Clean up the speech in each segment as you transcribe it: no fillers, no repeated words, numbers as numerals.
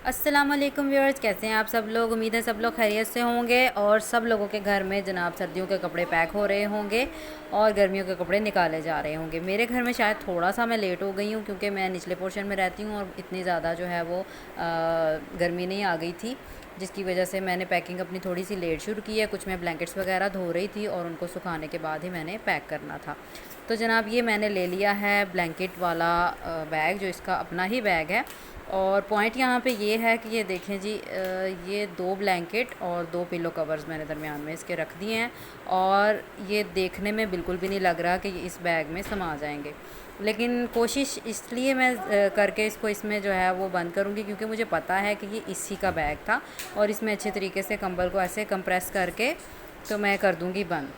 अस्सलाम वालेकुम व्यूअर्स, कैसे हैं आप सब लोग। उम्मीद है सब लोग खैरियत से होंगे और सब लोगों के घर में जनाब सर्दियों के कपड़े पैक हो रहे होंगे और गर्मियों के कपड़े निकाले जा रहे होंगे। मेरे घर में शायद थोड़ा सा मैं लेट हो गई हूँ क्योंकि मैं निचले पोर्शन में रहती हूँ और इतनी ज़्यादा जो है वो गर्मी नहीं आ गई थी, जिसकी वजह से मैंने पैकिंग अपनी थोड़ी सी लेट शुरू की है। कुछ मैं ब्लैंकेट्स वगैरह धो रही थी और उनको सुखाने के बाद ही मैंने पैक करना था। तो जनाब ये मैंने ले लिया है ब्लैंकेट वाला बैग, जो इसका अपना ही बैग है। और पॉइंट यहाँ पे ये है कि ये देखें जी, ये 2 ब्लैंकेट और 2 पिलो कवर्स मैंने दरमियान में इसके रख दिए हैं और ये देखने में बिल्कुल भी नहीं लग रहा कि ये इस बैग में समा जाएंगे। लेकिन कोशिश इसलिए मैं करके इसको इसमें जो है वो बंद करूँगी क्योंकि मुझे पता है कि ये इसी का बैग था और इसमें अच्छे तरीके से कंबल को ऐसे कंप्रेस करके तो मैं कर दूँगी बंद।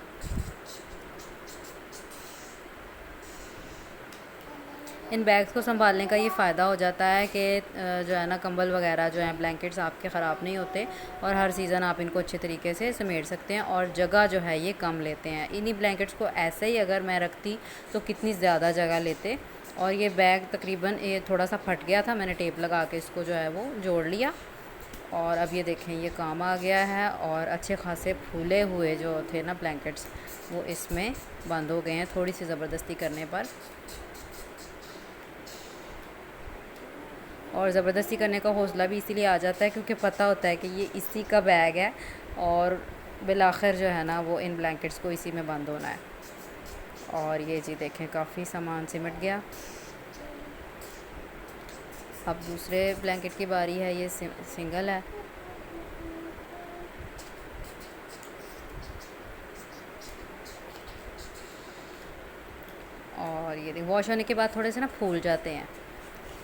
इन बैग्स को संभालने का ये फ़ायदा हो जाता है कि जो है ना कंबल वगैरह जो हैं ब्लैंकेट्स आपके ख़राब नहीं होते और हर सीज़न आप इनको अच्छे तरीके से समेट सकते हैं और जगह जो है ये कम लेते हैं। इन्हीं ब्लैंकेट्स को ऐसे ही अगर मैं रखती तो कितनी ज़्यादा जगह लेते। और ये बैग तकरीबन ये थोड़ा सा फट गया था, मैंने टेप लगा के इसको जो है वो जोड़ लिया और अब ये देखें ये काम आ गया है और अच्छे खासे फूले हुए जो थे ना ब्लैंकेट्स वो इसमें बंद हो गए हैं थोड़ी सी ज़बरदस्ती करने पर। और ज़बरदस्ती करने का हौसला भी इसीलिए आ जाता है क्योंकि पता होता है कि ये इसी का बैग है और बिलाखिर जो है ना वो इन ब्लैंकेट्स को इसी में बंद होना है। और ये जी देखें काफ़ी सामान सिमट गया। अब दूसरे ब्लैंकेट की बारी है, ये सिंगल है। और ये वॉश होने के बाद थोड़े से ना फूल जाते हैं,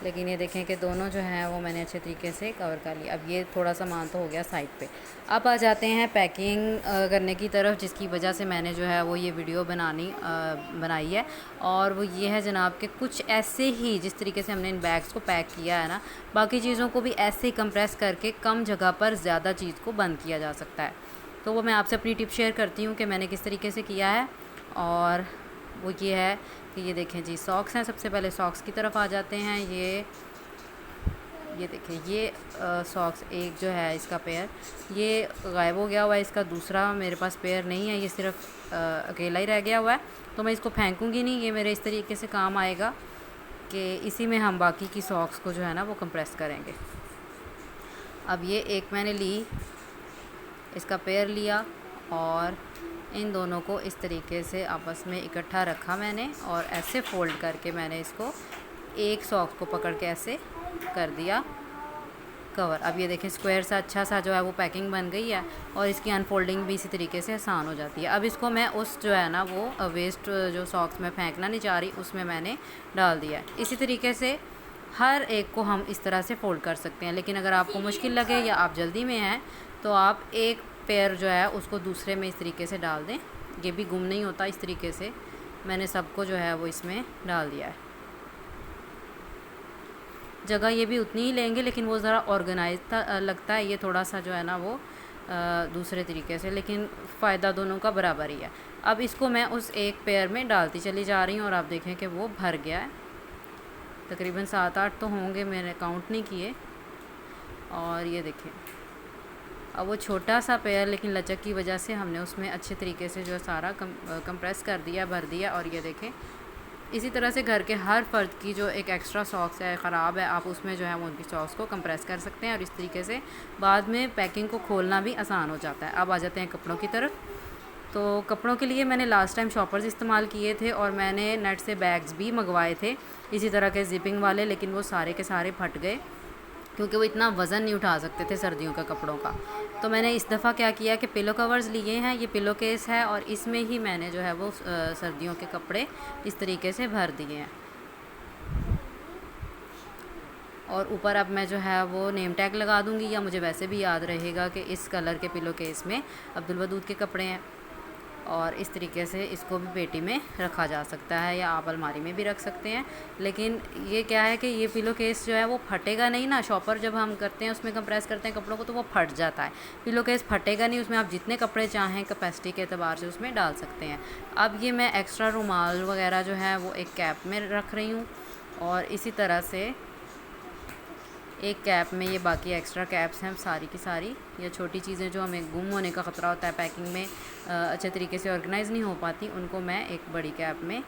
लेकिन ये देखें कि दोनों जो हैं वो मैंने अच्छे तरीके से कवर कर लिया। अब ये थोड़ा सामान तो हो गया साइड पे। अब आ जाते हैं पैकिंग करने की तरफ, जिसकी वजह से मैंने जो है वो ये वीडियो बनाई है। और वो ये है जनाब कि कुछ ऐसे ही जिस तरीके से हमने इन बैग्स को पैक किया है ना, बाकी चीज़ों को भी ऐसे ही कंप्रेस करके कम जगह पर ज़्यादा चीज़ को बंद किया जा सकता है। तो वो मैं आपसे अपनी टिप शेयर करती हूँ कि मैंने किस तरीके से किया है। और वो ये है कि ये देखें जी सॉक्स हैं। सबसे पहले सॉक्स की तरफ आ जाते हैं। ये देखें ये सॉक्स एक जो है इसका पेयर ये गायब हो गया हुआ है, इसका दूसरा मेरे पास पेयर नहीं है, ये सिर्फ अकेला ही रह गया हुआ है। तो मैं इसको फेंकूँगी नहीं, ये मेरे इस तरीके से काम आएगा कि इसी में हम बाकी की सॉक्स को जो है ना वो कंप्रेस करेंगे। अब ये एक मैंने ली, इसका पेयर लिया और इन दोनों को इस तरीके से आपस में इकट्ठा रखा मैंने और ऐसे फ़ोल्ड करके मैंने इसको एक सॉक्स को पकड़ के ऐसे कर दिया कवर। अब ये देखें स्क्वायर सा अच्छा सा जो है वो पैकिंग बन गई है और इसकी अनफोल्डिंग भी इसी तरीके से आसान हो जाती है। अब इसको मैं उस जो है ना वो वेस्ट जो सॉक्स में फेंकना नहीं चाह रही उसमें मैंने डाल दिया है। इसी तरीके से हर एक को हम इस तरह से फ़ोल्ड कर सकते हैं, लेकिन अगर आपको मुश्किल लगे या आप जल्दी में हैं तो आप एक पेयर जो है उसको दूसरे में इस तरीके से डाल दें, ये भी गुम नहीं होता। इस तरीके से मैंने सबको जो है वो इसमें डाल दिया है। जगह ये भी उतनी ही लेंगे लेकिन वो ज़रा ऑर्गेनाइज लगता है, ये थोड़ा सा जो है ना वो दूसरे तरीके से, लेकिन फ़ायदा दोनों का बराबर ही है। अब इसको मैं उस एक पेयर में डालती चली जा रही हूँ और आप देखें कि वो भर गया है। तकरीबन 7-8 तो होंगे, मैंने काउंट नहीं किए। और ये देखें अब वो छोटा सा पेयर लेकिन लचक की वजह से हमने उसमें अच्छे तरीके से जो है सारा कंप्रेस कर दिया, भर दिया। और ये देखें इसी तरह से घर के हर फ़र्द की जो एक एक्स्ट्रा सॉक्स है ख़राब है, आप उसमें जो है वो उनकी सॉक्स को कंप्रेस कर सकते हैं और इस तरीके से बाद में पैकिंग को खोलना भी आसान हो जाता है। अब आ जाते हैं कपड़ों की तरफ। तो कपड़ों के लिए मैंने लास्ट टाइम शॉपर्स इस्तेमाल किए थे और मैंने नेट से बैग्स भी मंगवाए थे इसी तरह के ज़िपिंग वाले, लेकिन वो सारे के सारे फट गए क्योंकि वो इतना वज़न नहीं उठा सकते थे सर्दियों के कपड़ों का। तो मैंने इस दफ़ा क्या किया कि पिलो कवर्स लिए हैं, ये पिलो केस है और इसमें ही मैंने जो है वो सर्दियों के कपड़े इस तरीके से भर दिए हैं। और ऊपर अब मैं जो है वो नेम टैग लगा दूँगी, या मुझे वैसे भी याद रहेगा कि इस कलर के पिलो केस में अब्दुल वदूद के कपड़े हैं। और इस तरीके से इसको भी पेटी में रखा जा सकता है या आप अलमारी में भी रख सकते हैं। लेकिन ये क्या है कि ये पिलो केस जो है वो फटेगा नहीं ना, शॉपर जब हम करते हैं उसमें कंप्रेस करते हैं कपड़ों को तो वो फट जाता है। पिलो केस फटेगा नहीं, उसमें आप जितने कपड़े चाहें कैपेसिटी के अतबार से उसमें डाल सकते हैं। अब ये मैं एक्स्ट्रा रुमाल वगैरह जो है वो एक कैप में रख रही हूँ और इसी तरह से एक कैप में ये बाकी एक्स्ट्रा कैप्स हैं सारी की सारी, या छोटी चीज़ें जो हमें गुम होने का ख़तरा होता है, पैकिंग में अच्छे तरीके से ऑर्गेनाइज़ नहीं हो पाती, उनको मैं एक बड़ी कैप में,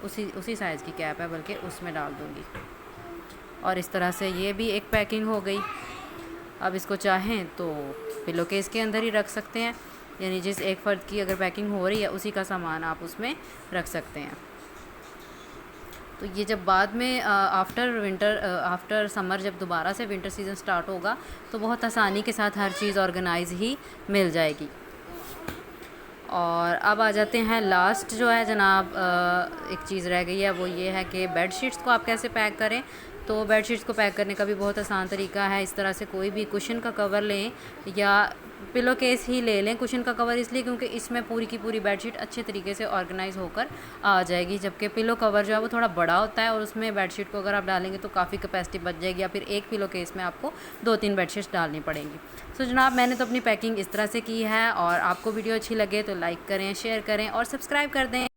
उसी साइज़ की कैप है बल्कि, उसमें डाल दूँगी। और इस तरह से ये भी एक पैकिंग हो गई। अब इसको चाहें तो पिलो केस के अंदर ही रख सकते हैं, यानी जिस एक फ़र्द की अगर पैकिंग हो रही है उसी का सामान आप उसमें रख सकते हैं। तो ये जब बाद में आफ्टर समर जब दोबारा से विंटर सीज़न स्टार्ट होगा तो बहुत आसानी के साथ हर चीज़ ऑर्गेनाइज ही मिल जाएगी। और अब आ जाते हैं लास्ट जो है जनाब, एक चीज़ रह गई है, वो ये है कि बेड शीट्स को आप कैसे पैक करें। तो बेड शीट्स को पैक करने का भी बहुत आसान तरीका है। इस तरह से कोई भी कुशन का कवर लें या पिलो केस ही ले लें। कुशन का कवर इसलिए क्योंकि इसमें पूरी की पूरी बेडशीट अच्छे तरीके से ऑर्गेनाइज़ होकर आ जाएगी, जबकि पिलो कवर जो है वो थोड़ा बड़ा होता है और उसमें बेडशीट को अगर आप डालेंगे तो काफ़ी कैपेसिटी बच जाएगी, या फिर एक पिलो केस में आपको 2-3 बेडशीट्स डालनी पड़ेंगी। सो जनाब, मैंने तो अपनी पैकिंग इस तरह से की है, और आपको वीडियो अच्छी लगे तो लाइक करें, शेयर करें और सब्सक्राइब कर दें।